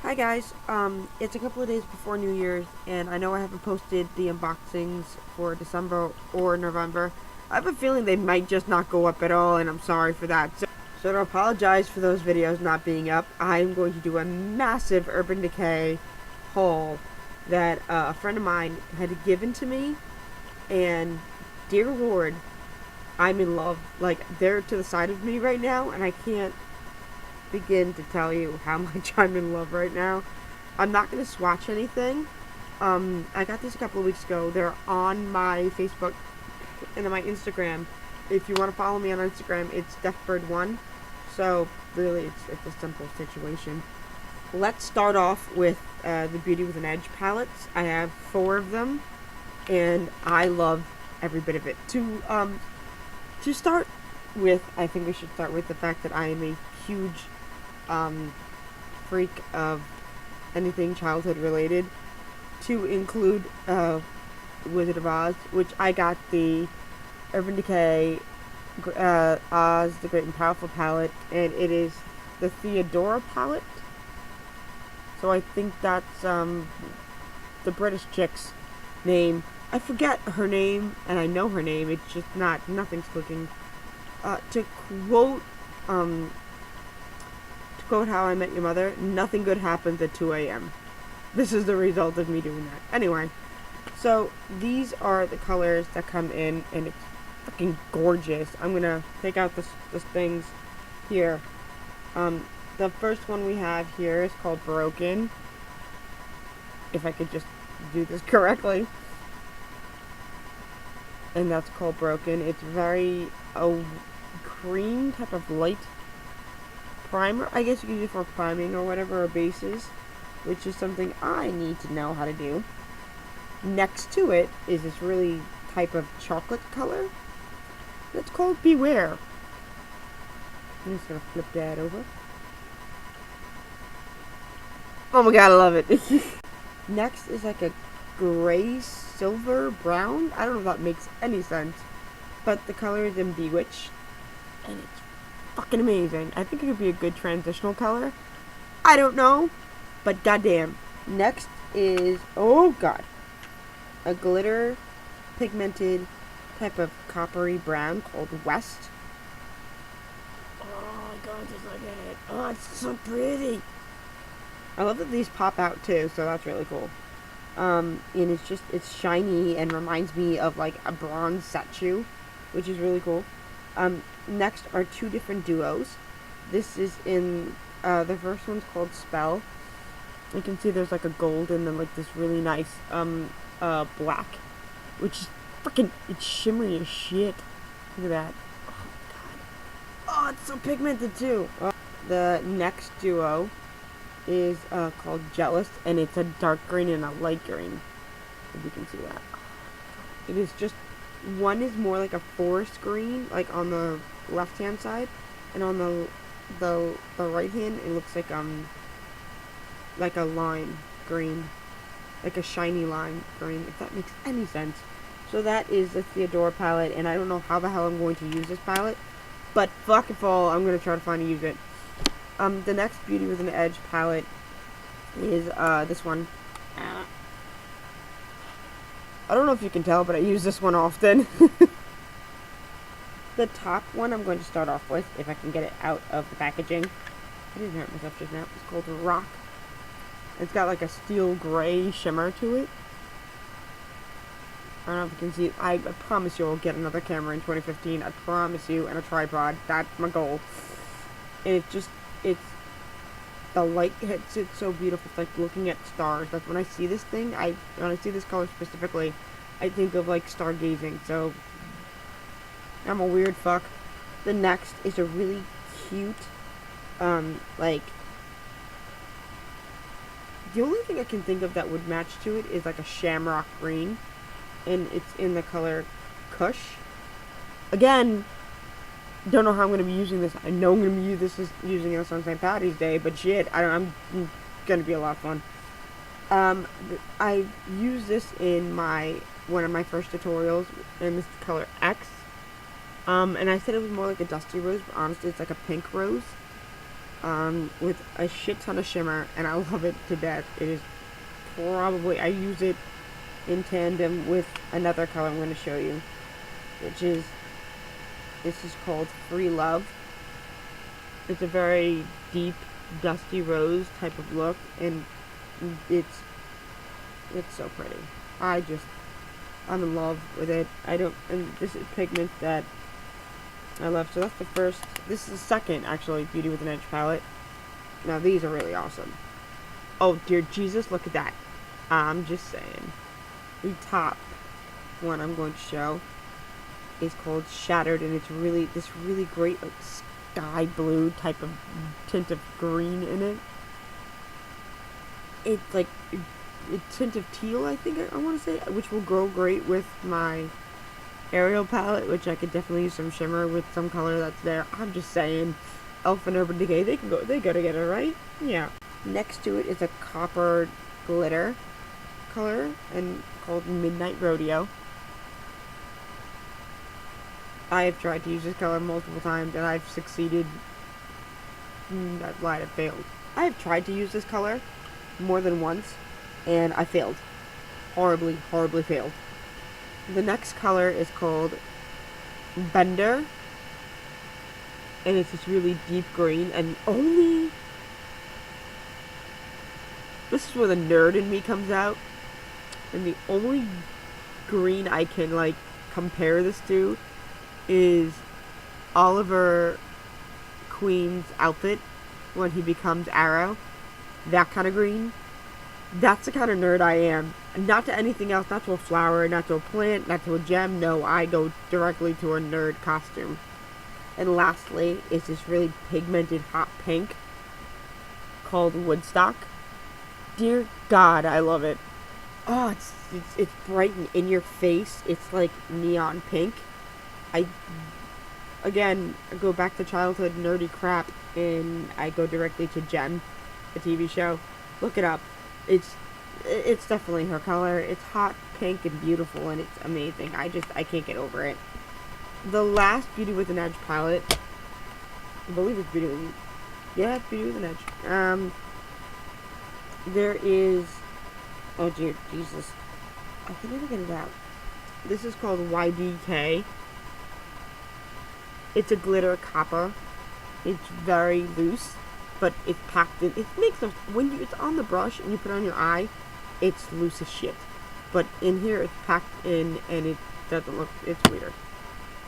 Hi guys, it's a couple of days before New Year's, and I know I haven't posted the unboxings for December or November. I have a feeling they might just not go up at all, and I'm sorry for that. So to apologize for those videos not being up, I'm going to do a massive Urban Decay haul that a friend of mine had given to me, and dear Lord, I'm in love. Like, they're to the side of me right now, and I can't begin to tell you how much I'm in love right now. I'm not going to swatch anything. I got these a couple of weeks ago. They're on my Facebook and on my Instagram. If you want to follow me on Instagram, it's DeafBird1. So, really, it's a simple situation. Let's start off with the Beauty with an Edge palettes. I have 4 of them, and I love every bit of it. To start with, I think we should start with the fact that I am a huge freak of anything childhood related, to include Wizard of Oz, which I got the Urban Decay Oz the Great and Powerful palette, and it is the Theodora palette. So I think that's the British chick's name. I forget her name, and I know her name. It's just nothing's clicking. To quote How I Met Your Mother, nothing good happens at 2 a.m. This is the result of me doing that. Anyway, so these are the colors that come in, and it's fucking gorgeous. I'm gonna take out this things here. The first one we have here is called Broken. If I could just do this correctly. And that's called Broken. It's very cream type of light primer. I guess you can use it for priming or whatever, or bases, which is something I need to know how to do. Next to it is this really type of chocolate color. It's called Beware. I'm just gonna flip that over. Oh my god, I love it. Next is like a gray, silver, brown. I don't know if that makes any sense, but the color is in Bewitched, and it's fucking amazing. I think it could be a good transitional color. I don't know, but goddamn. Next is, oh god, a glitter pigmented type of coppery brown called West. Oh god, just look at it. Oh, it's so pretty. I love that these pop out too, so that's really cool. And it's shiny and reminds me of like a bronze statue, which is really cool. Next are 2 different duos. This is in, the first one's called Spell. You can see there's like a gold and then like this really nice, black, which is freaking, it's shimmery as shit. Look at that. Oh god. Oh, it's so pigmented too. The next duo is, called Jealous, and it's a dark green and a light green. If you can see that. It is just, one is more like a forest green, like on the left hand side, and on the right hand it looks like a lime green, like a shiny lime green, if that makes any sense. So that is the Theodora palette, and I don't know how the hell I'm going to use this palette, but fuck if all, I'm going to try to find and use it. The next Beauty with an Edge palette is this one. I don't know if you can tell, but I use this one often. The top one I'm going to start off with, if I can get it out of the packaging. I didn't hurt myself just now. It's called Rock. It's got like a steel gray shimmer to it. I don't know if you can see it. I promise you I'll get another camera in 2015. I promise you, and a tripod. That's my goal. And it's the light hits it so beautiful. It's like looking at stars. Like when I see this thing, when I see this color specifically, I think of like stargazing. So I'm a weird fuck. The next is a really cute, like, the only thing I can think of that would match to it is like a shamrock green, and it's in the color Kush. Again, don't know how I'm going to be using this. I know I'm going to be using this on St. Patty's Day, but shit, I'm going to be a lot of fun. I use this in one of my first tutorials, and this is color X. And I said it was more like a dusty rose, but honestly it's like a pink rose. with a shit ton of shimmer, and I love it to death. It is probably, I use it in tandem with another color I'm going to show you, which is, this is called Free Love. It's a very deep, dusty rose type of look, and it's so pretty. I'm in love with it. And this is pigment that I love. So that's the first, this is the second, actually, Beauty with an Edge palette. Now these are really awesome. Oh dear Jesus, look at that. I'm just saying. The top one I'm going to show is called Shattered, and it's really, this really great, like, sky blue type of tint of green in it. It's like a tint of teal, I think I want to say, which will go great with my Ariel palette, which I could definitely use some shimmer with some color that's there. I'm just saying, Elf and Urban Decay, they go together, right? Yeah. Next to it is a copper glitter color, and called Midnight Rodeo. I have tried to use this color multiple times, and I've succeeded. I've lied, I failed. I have tried to use this color more than once, and I failed. Horribly, horribly failed. The next color is called Bender, and it's this really deep green, and this is where the nerd in me comes out, and the only green I can, like, compare this to is Oliver Queen's outfit when he becomes Arrow. That kind of green. That's the kind of nerd I am. Not to anything else, not to a flower, not to a plant, not to a gem. No, I go directly to a nerd costume. And lastly is this really pigmented hot pink called Woodstock. Dear God, I love it. Oh, it's bright and in your face. It's like neon pink. I go back to childhood nerdy crap, and I go directly to Jen, the TV show. Look it up. It's definitely her color. It's hot pink and beautiful, and it's amazing. I can't get over it. The last Beauty with an Edge palette, I believe it's Beauty with an Edge. There is, oh dear Jesus, I can never get it out. This is called YDK. It's a glitter copper. It's very loose, but it's packed in. It makes a, it's on the brush and you put it on your eye, it's loose as shit. But in here, it's packed in, and it doesn't look. It's weird.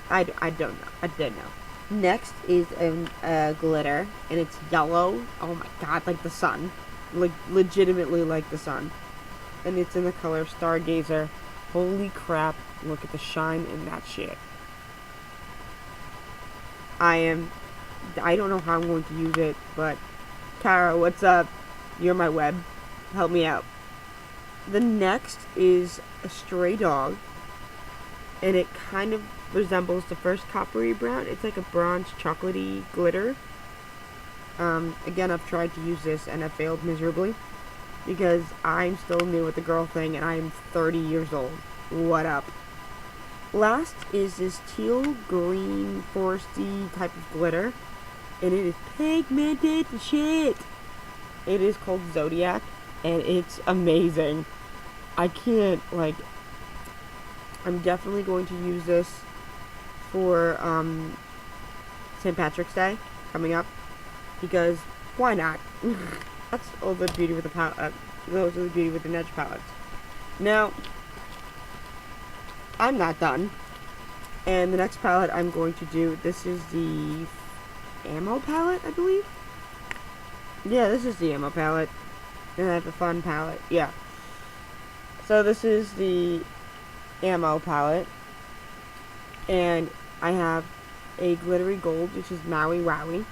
I don't know. I didn't know. Next is a glitter, and it's yellow. Oh my God, like the sun, like legitimately like the sun, and it's in the color Stargazer. Holy crap! Look at the shine in that shit. I don't know how I'm going to use it, but Kara, what's up? You're my web. Help me out. The next is a Stray Dog, and it kind of resembles the first coppery brown. It's like a bronze chocolatey glitter. Again, I've tried to use this and I failed miserably because I'm still new at the girl thing and I'm 30 years old. What up? Last is this teal green foresty type of glitter, and it is pigmented to shit. It is called Zodiac, and it's amazing. I can't, like, I'm definitely going to use this for St. Patrick's Day coming up, because why not? That's all the Beauty with the palette. Those are the Beauty with the Edge palettes. Now, I'm not done. And the next palette I'm going to do, this is the Ammo palette, I believe. Yeah, this is the Ammo palette. And that's a fun palette. Yeah. So this is the Ammo palette. And I have a glittery gold, which is Maui Wowie.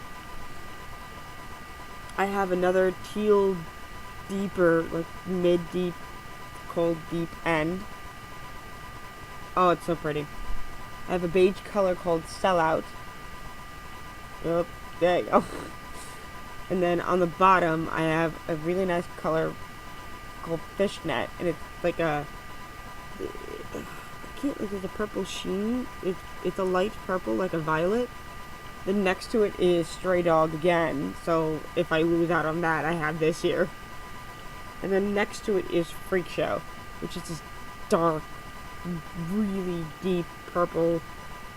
I have another teal, deeper, like mid-deep, cold deep end. Oh, it's so pretty. I have a beige color called Sellout. Oh, there you go. And then on the bottom, I have a really nice color called Fishnet, and it's like a, I can't, like, there's a purple sheen. It's a light purple, like a violet, Then next to it is Stray Dog again, so if I lose out on that, I have this here. And then next to it is Freak Show, which is this dark, really deep purple,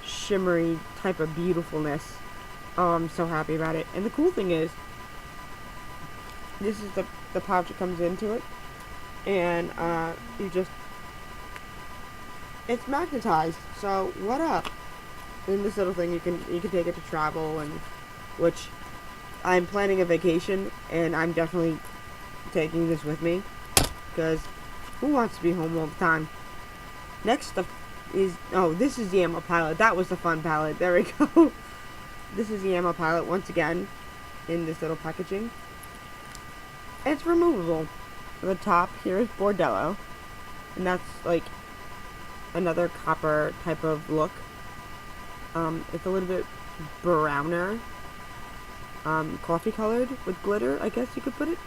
shimmery type of beautifulness. Oh, I'm so happy about it. And the cool thing is, this is the pouch that comes into it, and it's magnetized. So what up? And this little thing, you can take it to travel, and which I'm planning a vacation, and I'm definitely taking this with me, because who wants to be home all the time? Next up is, oh, this is the ammo palette. That was the fun palette. There we go. This is the ammo palette once again in this little packaging. And it's removable. The top here is Bordello, and that's like another copper type of look. It's a little bit browner, coffee colored with glitter, I guess you could put it.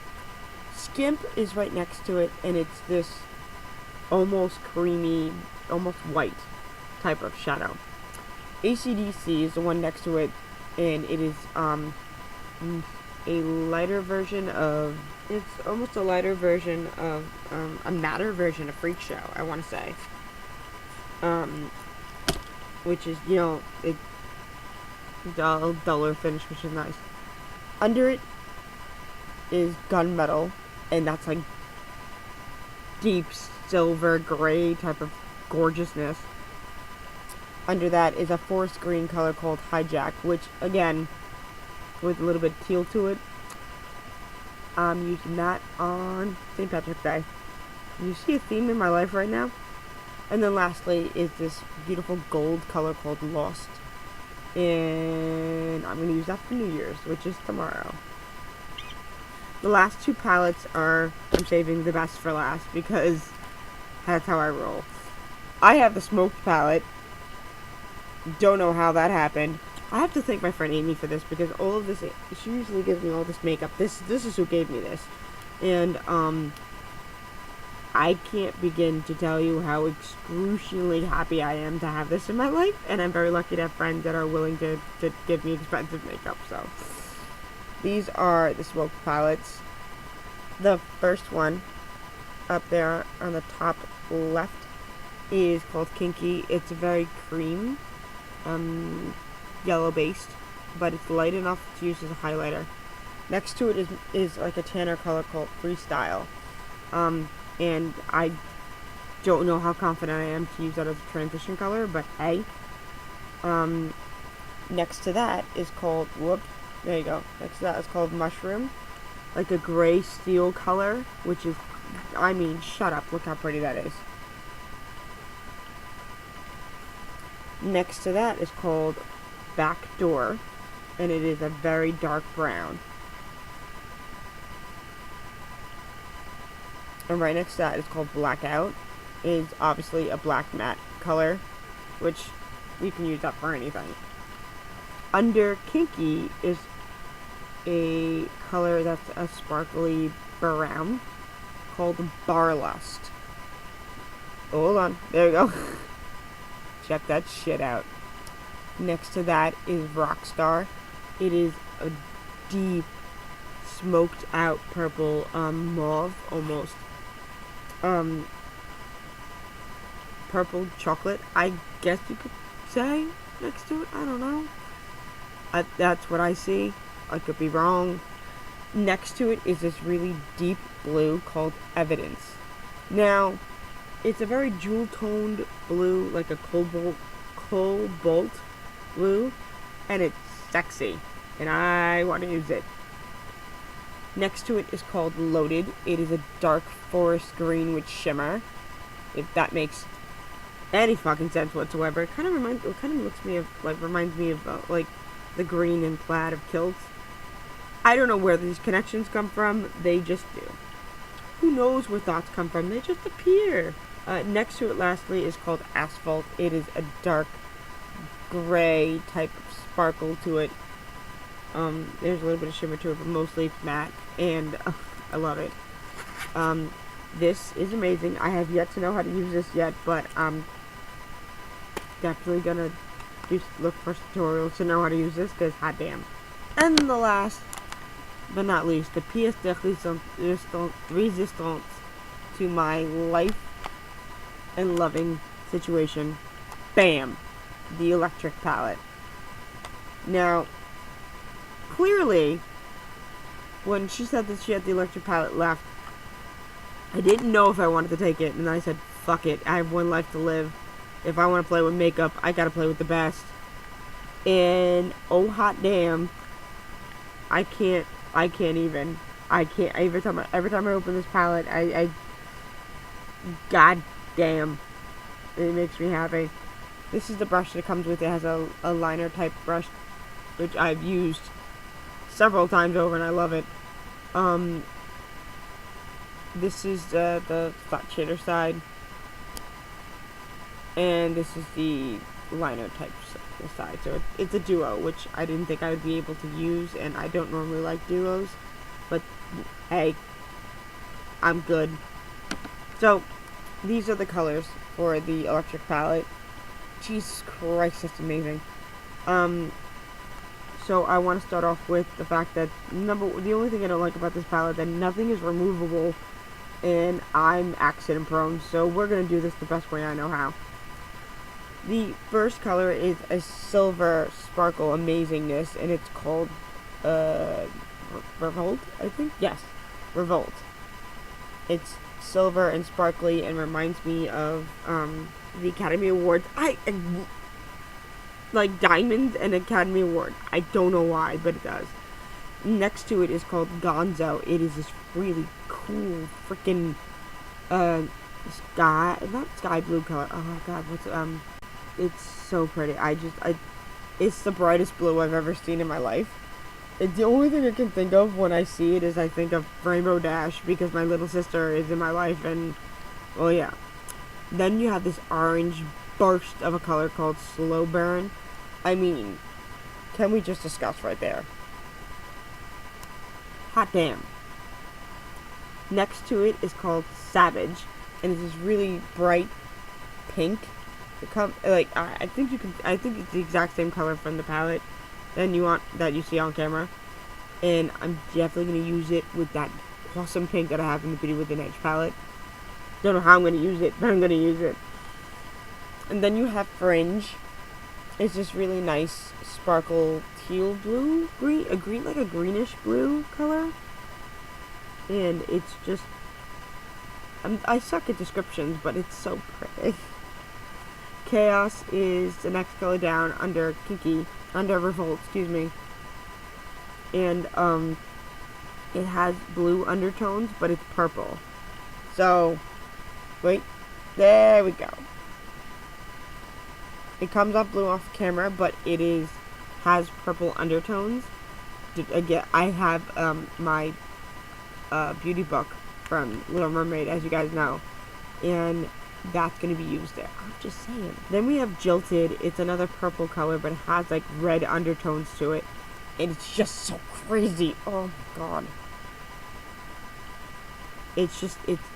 Skimp is right next to it, and it's this almost creamy, almost white type of shadow. AC/DC is the one next to it, and it is a lighter version of, it's almost a lighter version of, a matter version of Freak Show, I want to say. Which is, you know, a duller finish, which is nice. Under it is gunmetal, and that's like deep silver gray type of gorgeousness. Under that is a forest green color called Hijack, which again, with a little bit of teal to it. I'm using that on St. Patrick's Day. You see a theme in my life right now? And then lastly is this beautiful gold color called Lost. And I'm going to use that for New Year's, which is tomorrow. The last two palettes I'm saving the best for last, because that's how I roll. I have the smoked palette. Don't know how that happened. I have to thank my friend Amy for this, because all of this, she usually gives me all this makeup. This is who gave me this. And, I can't begin to tell you how excruciatingly happy I am to have this in my life, and I'm very lucky to have friends that are willing to give me expensive makeup. So these are the smoked palettes. The first one up there on the top left is called Kinky. It's very cream, yellow based, but it's light enough to use as a highlighter. Next to it is like a tanner color called Freestyle. And I don't know how confident I am to use that as a transition color, but hey. Next to that is called, there you go. Next to that is called Mushroom. Like a gray steel color, which is, I mean, shut up, look how pretty that is. Next to that is called Backdoor, and it is a very dark brown. And right next to that is called Blackout. Is obviously a black matte color, which you can use that for anything. Under Kinky is a color that's a sparkly brown called Barlust. Hold on, there you go. Check that shit out. Next to that is Rockstar. It is a deep smoked out purple, mauve almost. Purple chocolate, I guess you could say, next to it. I don't know. That's what I see. I could be wrong. Next to it is this really deep blue called Evidence. Now, it's a very jewel-toned blue, like a cobalt blue, and it's sexy, and I want to use it. Next to it is called Loaded. It is a dark forest green with shimmer, if that makes any fucking sense whatsoever. It kind of reminds me of like the green and plaid of kilts. I don't know where these connections come from. They just do. Who knows where thoughts come from? They just appear. Next to it, lastly, is called Asphalt. It is a dark gray type of sparkle to it. There's a little bit of shimmer to it, but mostly it's matte, and I love it. This is amazing. I have yet to know how to use this yet, but I'm definitely gonna look for tutorials to know how to use this, because hot damn. And the last, but not least, the pièce de resistance to my life and loving situation. Bam! The electric palette. Now, clearly, when she said that she had the electric palette left, I didn't know if I wanted to take it, and I said, fuck it, I have one life to live. If I want to play with makeup, I gotta play with the best. And, oh hot damn, I can't even. Every time I open this palette, god damn, it makes me happy. This is the brush that it comes with. It has a liner type brush, which I've used several times over, and I love it. This is the flat shader side, and this is the liner type side. So it's a duo, which I didn't think I would be able to use, and I don't normally like duos, but hey, I'm good. So these are the colors for the electric palette. Jesus Christ, that's amazing. So I want to start off with the fact that the only thing I don't like about this palette, that nothing is removable, and I'm accident prone, so we're gonna do this the best way I know how. The first color is a silver sparkle amazingness, and it's called Revolt, I think? Yes, Revolt. It's silver and sparkly and reminds me of the Academy Awards. Like Diamond and Academy Award. I don't know why, but it does. Next to it is called Gonzo. It is this really cool freaking not sky blue color. Oh god, it's so pretty. It's the brightest blue I've ever seen in my life. The only thing I can think of when I see it is I think of Rainbow Dash, because my little sister is in my life, and well, yeah. Then you have this orange burst of a color called Slow Burn. I mean, can we just discuss right there? Hot damn. Next to it is called Savage, and it's this really bright pink. I think it's the exact same color from the palette that you see on camera, and I'm definitely gonna use it with that awesome pink that I have in the Beauty Within Edge palette. Don't know how I'm gonna use it, but I'm gonna use it. And then you have Fringe. It's this really nice sparkle teal blue, like a greenish blue color, and it's just I suck at descriptions, but it's so pretty. Chaos is the next color down under Revolt, excuse me. And it has blue undertones, but it's purple. So, wait, there we go. It comes off blue off camera, but it has purple undertones. Again, I have my beauty book from Little Mermaid, as you guys know, and that's going to be used there. I'm just saying. Then we have Jilted. It's another purple color, but it has like red undertones to it, and it's just so crazy. Oh my god.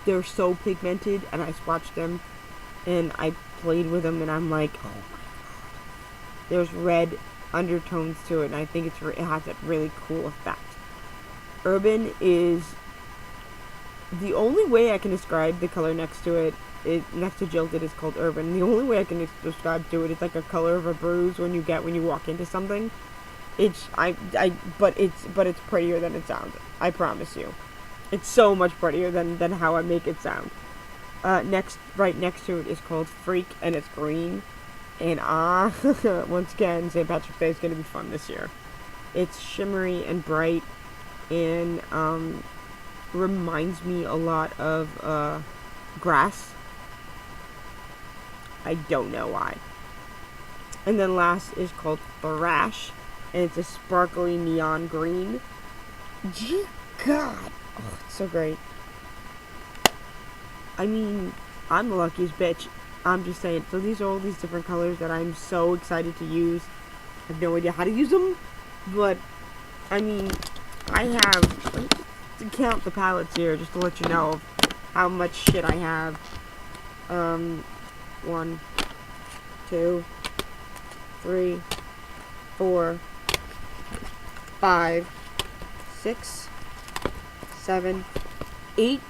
They're so pigmented, and I swatched them, and I played with them, and I'm like, oh my god. There's red undertones to it, and I think it has a really cool effect. Urban is the only way I can describe the color next to it. Next to Jilted is called Urban. The only way I can describe to it's like a color of a bruise when you walk into something. But it's prettier than it sounds. I promise you. It's so much prettier than how I make it sound. Right next to it is called Freak, and it's green. And once again, St. Patrick's Day is going to be fun this year. It's shimmery and bright, and reminds me a lot of grass. I don't know why. And then last is called Thrash, and it's a sparkly neon green. Gee, God. Oh, it's so great. I mean, I'm the luckiest bitch. I'm just saying. So these are all these different colors that I'm so excited to use. I have no idea how to use them, but I mean, I have to count the palettes here just to let you know how much shit I have. 1, 2, 3, 4, 5, 6, 7, 8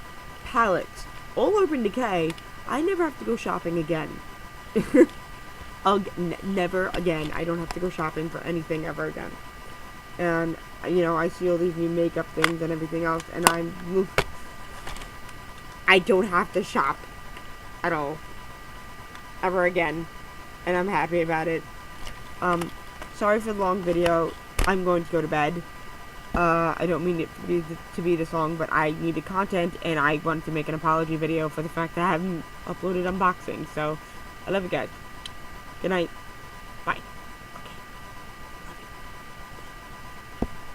pallets, all open Decay. I never have to go shopping again. Never again. I don't have to go shopping for anything ever again. And, you know, I see all these new makeup things and everything else, and I don't have to shop at all ever again, and I'm happy about it. Sorry for the long video. I'm going to go to bed. I don't mean it to be this long, but I needed content, and I wanted to make an apology video for the fact that I haven't uploaded unboxing. So, I love you guys. Good night.